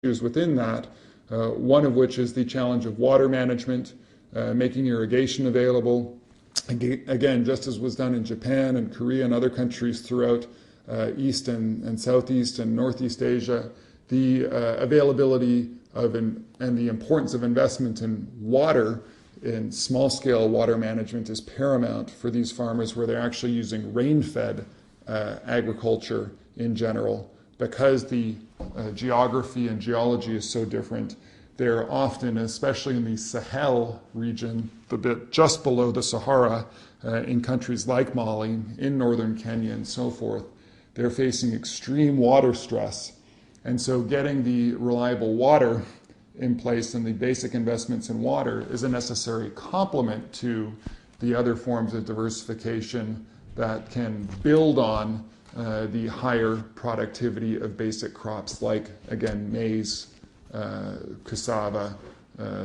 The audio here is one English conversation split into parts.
issues within that, one of which is the challenge of water management, making irrigation available. Again, just as was done in Japan and Korea and other countries throughout East and Southeast and Northeast Asia, the availability of and the importance of investment in water, in small-scale water management, is paramount for these farmers where they're actually using rain-fed agriculture in general. Because the geography and geology is so different, they're often, especially in the Sahel region, the bit just below the Sahara, in countries like Mali, in northern Kenya and so forth, they're facing extreme water stress. And so getting the reliable water in place and the basic investments in water is a necessary complement to the other forms of diversification that can build on the higher productivity of basic crops like, again, maize, cassava,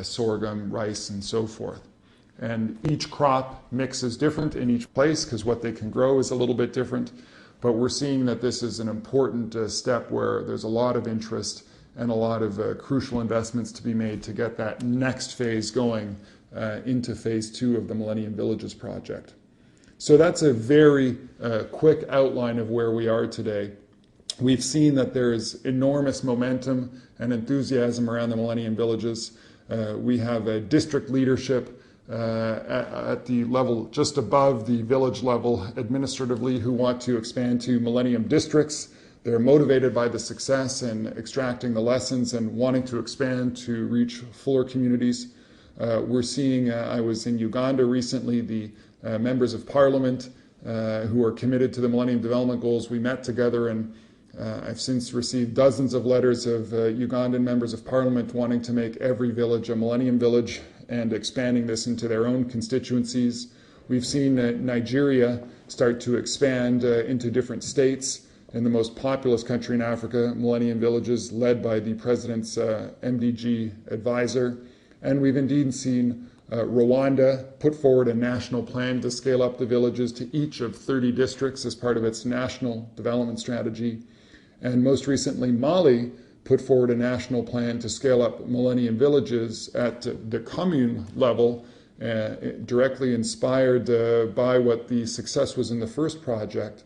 sorghum, rice, and so forth. And each crop mix is different in each place because what they can grow is a little bit different. But we're seeing that this is an important step where there's a lot of interest and a lot of crucial investments to be made to get that next phase going into phase 2 of the Millennium Villages project. So that's a very quick outline of where we are today. We've seen that there's enormous momentum and enthusiasm around the Millennium Villages. We have a district leadership at the level just above the village level administratively who want to expand to Millennium districts. They're motivated by the success and extracting the lessons and wanting to expand to reach fuller communities. We're seeing, I was in Uganda recently, the members of parliament who are committed to the Millennium Development Goals. We met together and I've since received dozens of letters of Ugandan members of parliament wanting to make every village a Millennium Village and expanding this into their own constituencies. We've seen Nigeria start to expand into different states. In the most populous country in Africa, Millennium Villages led by the president's MDG advisor. And we've indeed seen Rwanda put forward a national plan to scale up the villages to each of 30 districts as part of its national development strategy. And most recently, Mali put forward a national plan to scale up Millennium Villages at the commune level, directly inspired by what the success was in the first project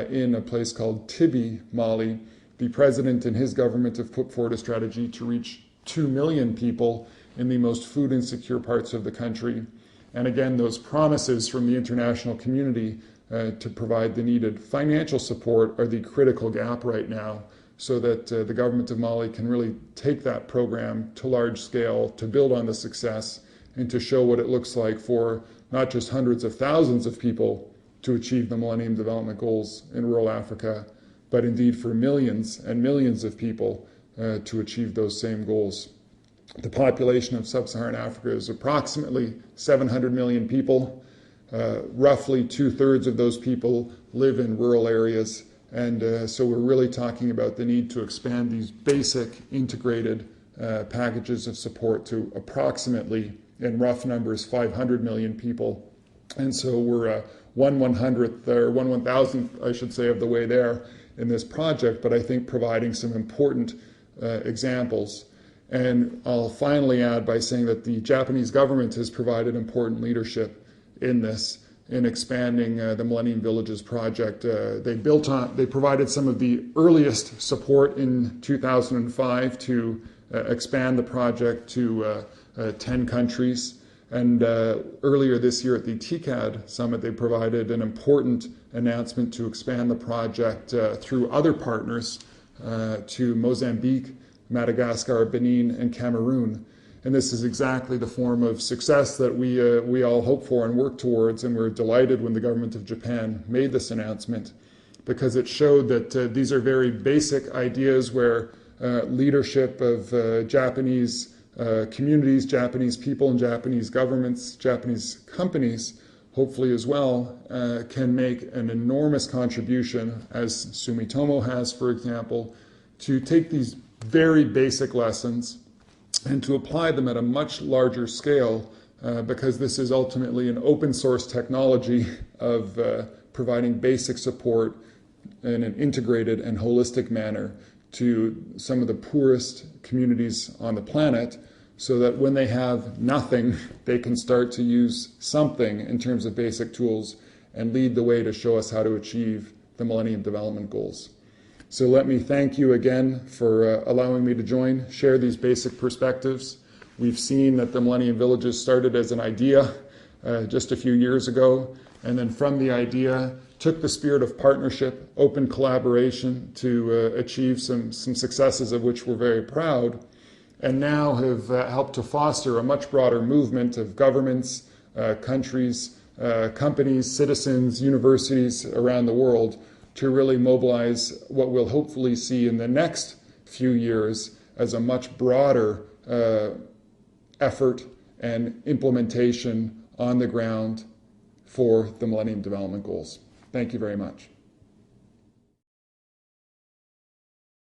in a place called Tibi, Mali. The president and his government have put forward a strategy to reach 2 million people in the most food insecure parts of the country. And again, those promises from the international community to provide the needed financial support are the critical gap right now so that the government of Mali can really take that program to large scale, to build on the success, and to show what it looks like for not just hundreds of thousands of people to achieve the Millennium Development Goals in rural Africa, but indeed for millions and millions of people to achieve those same goals. The population of sub-Saharan Africa is approximately 700 million people. Roughly 2/3 of those people live in rural areas. And so we're really talking about the need to expand these basic integrated packages of support to approximately, in rough numbers, 500 million people. And so we're 1/100th or 1/1000th, I should say, of the way there in this project, but I think providing some important examples. And I'll finally add by saying that the Japanese government has provided important leadership in this, in expanding the Millennium Villages project. They provided some of the earliest support in 2005 to expand the project to 10 countries. And earlier this year at the TCAD summit, they provided an important announcement to expand the project through other partners to Mozambique, Madagascar, Benin, and Cameroon. And this is exactly the form of success that we all hope for and work towards. And we're delighted when the government of Japan made this announcement, because it showed that these are very basic ideas where leadership of Japanese communities, Japanese people, and Japanese governments, Japanese companies, hopefully as well, can make an enormous contribution, as Sumitomo has, for example, to take these very basic lessons and to apply them at a much larger scale, because this is ultimately an open source technology of providing basic support in an integrated and holistic manner to some of the poorest communities on the planet, so that when they have nothing, they can start to use something in terms of basic tools and lead the way to show us how to achieve the Millennium Development Goals. So let me thank you again for allowing me to share these basic perspectives. We've seen that the Millennium Villages started as an idea just a few years ago, and then from the idea took the spirit of partnership, open collaboration to achieve some successes of which we're very proud, and now have helped to foster a much broader movement of governments, countries, companies, citizens, universities around the world to really mobilize what we'll hopefully see in the next few years as a much broader effort and implementation on the ground for the Millennium Development Goals. Thank you very much.